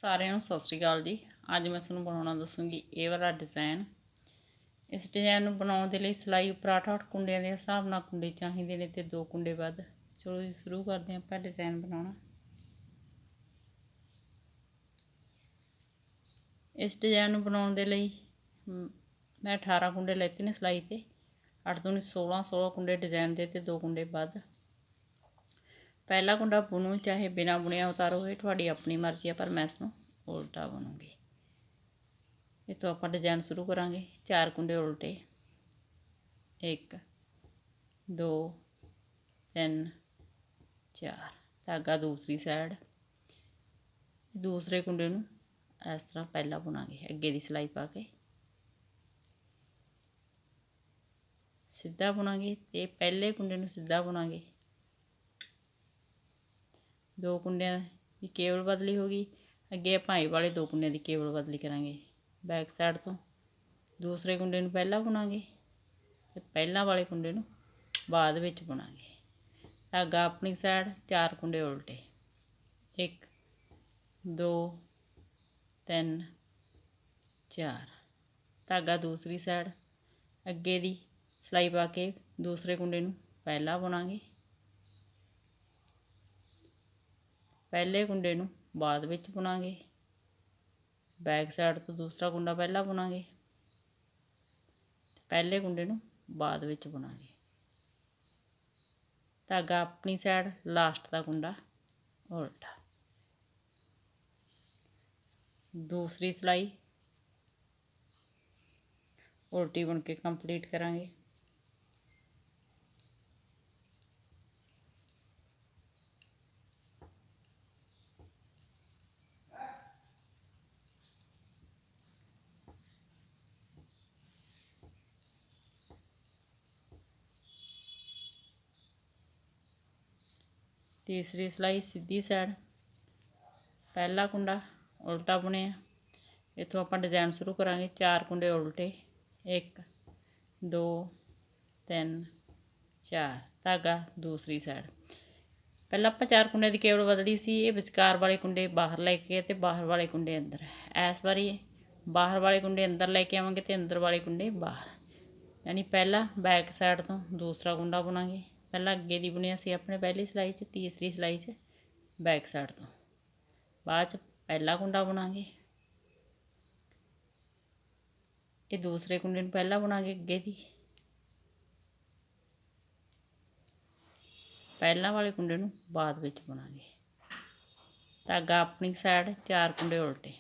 ਸਾਰਿਆਂ ਨੂੰ ਸਤਿ ਸ਼੍ਰੀ ਅਕਾਲ ਜੀ। ਅੱਜ ਮੈਂ ਤੁਹਾਨੂੰ ਬਣਾਉਣਾ ਦੱਸੂਗੀ ਇਹ ਵਾਲਾ ਡਿਜ਼ਾਈਨ। ਇਸ ਡਿਜ਼ਾਈਨ ਨੂੰ ਬਣਾਉਣ ਦੇ ਲਈ ਸਿਲਾਈ ਉੱਪਰ 8 ਕੁੰਡਿਆਂ ਦੇ ਹਿਸਾਬ ਨਾਲ ਕੁੰਡੇ ਚਾਹੀਦੇ ਨੇ ਤੇ 2 ਕੁੰਡੇ ਵੱਧ। ਚਲੋ ਜੀ ਸ਼ੁਰੂ ਕਰਦੇ ਹਾਂ ਆਪਾਂ ਡਿਜ਼ਾਈਨ ਬਣਾਉਣਾ। ਇਸ ਡਿਜ਼ਾਈਨ ਨੂੰ ਬਣਾਉਣ ਦੇ ਲਈ ਮੈਂ 18 ਕੁੰਡੇ ਲੈਤੇ ਨੇ ਸਿਲਾਈ ਤੇ। 8 ਦੂਣੀ 16 ਕੁੰਡੇ ਡਿਜ਼ਾਈਨ ਦੇ ਤੇ 2 ਕੁੰਡੇ ਵੱਧ। ਪਹਿਲਾ ਕੁੰਡਾ ਬੁਣੋ ਚਾਹੇ ਬਿਨਾ ਬੁਣਿਆ ਉਤਾਰੋ, ਇਹ ਤੁਹਾਡੀ ਆਪਣੀ ਮਰਜ਼ੀ ਹੈ, ਪਰ ਮੈਂ ਇਸ ਨੂੰ ਉਲਟਾ ਬਣੂੰਗੀ। इतों आप डिजाइन शुरू करा। 4 कुंडे उल्टे, 1 2 3 4। धागा दूसरी साइड, दूसरे कुंडे नूं इस तरह पहला बुनांगे। अगे की सिलाई पा के सीधा बुनांगे ते पहले कुंडे नूं सीधा बुनांगे। 2 कुंडियां की केवल बदली होगी। अगे भाई वाले 2 कुंडियां की केवल बदली करांगे। बैक साइड तो दूसरे कुंडे नूं पहला बुनांगे ते पहला वाले कुंडे नूं बाद विच बुनांगे। धागा अपनी साइड 4 कुंडे उल्टे, 1 2 3 4। धागा दूसरी साइड अगे दी सिलाई पा के दूसरे कुंडे नूं पहला बुनांगे, पहले कुंडे नूं बाद विच बुनांगे। बैक साइड तो दूसरा कुंडा पहला बुनांगे, पहले कुंडे नूं बाद विच बुनांगे। धागा अपनी साइड लास्ट का कुंडा उल्टा। दूसरी सिलाई उल्टी बुन के कंप्लीट करांगे। तीसरी सिलाई सीधी साइड पहला कुंडा उल्टा बुनिया। इतों आप डिजाइन शुरू करा। 4 कुंडे उल्टे, 1 2 3 4। धागा दूसरी साइड पहला आप 4 कुंडे की केवल बदली सी। ये विचकार वाले कुंडे बाहर लैके ते बाहर वाले कुंडे अंदर। इस बारी बाहर वाले कुंडे अंदर लैके आवांगे ते अंदर वाले कुंडे बाहर। यानी पहला बैक साइड तो दूसरा कुंडा बुनांगे। पहला अगे की बुनिया सी अपने पहली सिलाई च, तीसरी सिलाई च बैक साइड तो बाद पहला कुंडा बुनांगे। ये दूसरे कुंडे नूं पहला बुनांगे, अगे की पहला वाले कुंडे नूं बाद विच बुनांगे। धागा अपनी साइड 4 कुंडे उल्टे,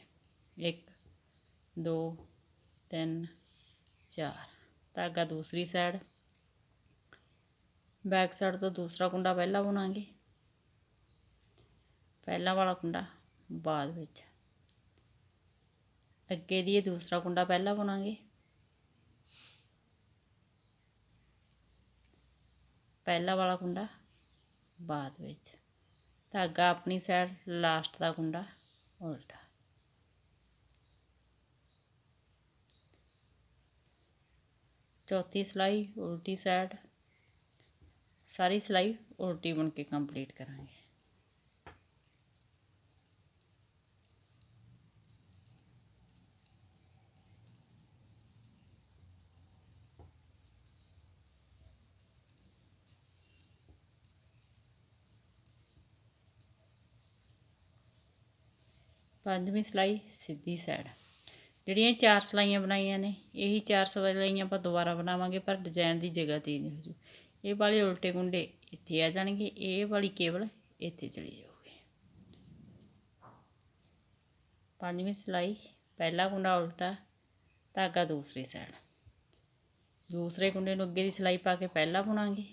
1 2 3 4। धागा दूसरी साइड बैक साइड तो दूसरा कुंडा पहला बुनांगे, पहला वाला कुंडा बाद विच। अगे दी दूसरा कुंडा पहला बुनांगे, पहला वाला कुंडा बाद विच। धागा अपनी साइड लास्ट का कुंडा उल्टा। चौथी सिलाई उल्टी साइड, सारी सिलाई उल्टी बुन के कंप्लीट करांगे। पंजवीं सिलाई सीधी साइड। ਜਿਹੜੀਆਂ 4 सिलाइयां बनाई ने यही 4 सिलाइयां आप दोबारा बनावांगे, पर डिजाइन की जगह चेंज हो जू। ये वाले उल्टे कुंडे इत्थे आ जाएंगे, ये वाली केवल इत्थे चली जाऊगी। पंजवीं सिलाई पहला कुंडा उल्टा, धागा दूसरी साइड। दूसरे कुंडे नूं अगे की सिलाई पा के पहला बुनांगे,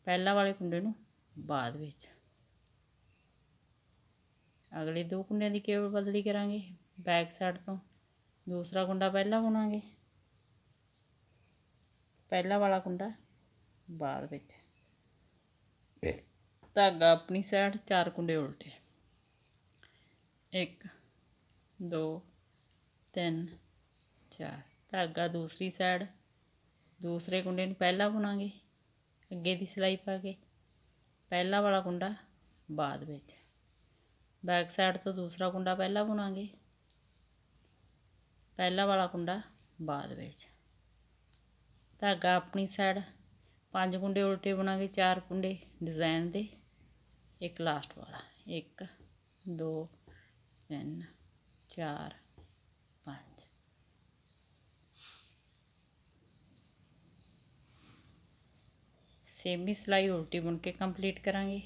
पहला वाले कुंडे नूं बाद विच। अगले 2 कुंडियां की केवल बदली करांगे। बैक साइड तो दूसरा कुंडा पहला बुनांगे, पहला वाला कुंडा बाद विच। धागा अपनी साइड 4 कुंडे उल्टे, 1 2 3 4। धागा दूसरी साइड दूसरे कुंडे नूं पहला बुनांगे, अगे की सिलाई पा के पहला वाला कुंडा बाद विच। बैक साइड तो दूसरा कुंडा पहला बुनांगे, पहला वाला कुंडा बाद विच। धागा अपनी साइड 5 कुंडे उल्टे बुनांगे, 4 कुंडे डिज़ाइन दे, एक लास्ट वाला, 1 2 3 4 5। सेमी सिलाई उल्टी बुन के कंप्लीट करांगे।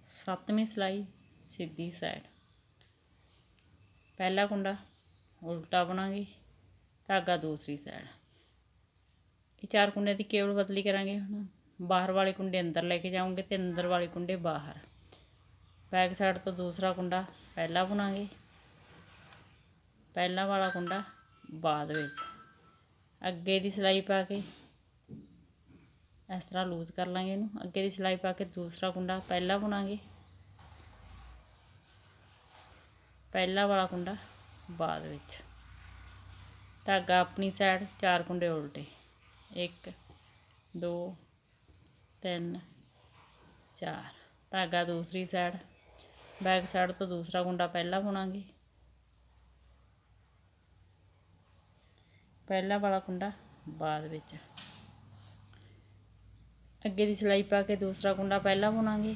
सतवीं सिलाई सीधी साइड, पहला कुंडा उल्टा बुनांगे, धागा दूसरी साइड। ये 4 कुंडे की केवल बदली करांगे। हम बाहर वाले कुंडे अंदर लेके जाऊंगे तो अंदर वाले कुंडे बाहर। बैक साइड तो दूसरा कुंडा पहला बुनांगे, पहला वाला कुंडा बाद विच। अगे की सिलाई पा के इस तरह लूज कर लांगे इनू। अगे की सिलाई पा के दूसरा कुंडा पहला बुनांगे, पहला वाला कुंडा बाद विच। धागा अपनी साइड 4 कुंडे उल्टे, 1 2 3 4। धागा दूसरी साइड, बैक साइड तो दूसरा कुंडा पहला बुनांगे, पहला वाला कुंडा बाद विच। अगे की सिलाई पा के दूसरा कुंडा पहला बुनांगे,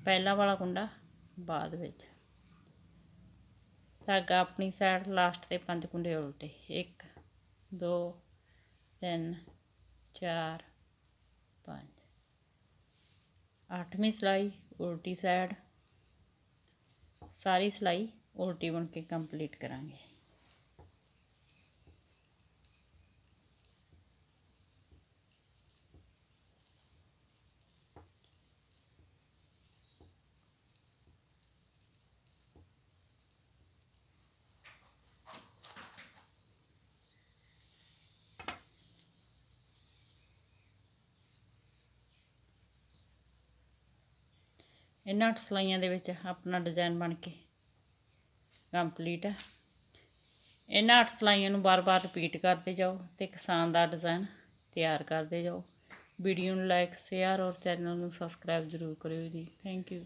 पहला वाला कुंडा बाद विच। धागा अपनी साइड लास्ट ते 5 कुंडे उल्टे, 1 2 3 4 5। 8वीं सिलाई उल्टी साइड, सारी सिलाई उल्टी बुन के कंप्लीट करांगे। इन्हां 8 सिलाइयां दे विच अपना डिज़ाइन बन के कंप्लीट है। इन्हां 8 सिलाइयां नूं बार-बार रिपीट करते जाओ तो एक शानदार डिज़ाइन तैयार करते जाओ। वीडियो नूं लाइक शेयर और चैनल नूं सबसक्राइब जरूर करियो जी। Thank you.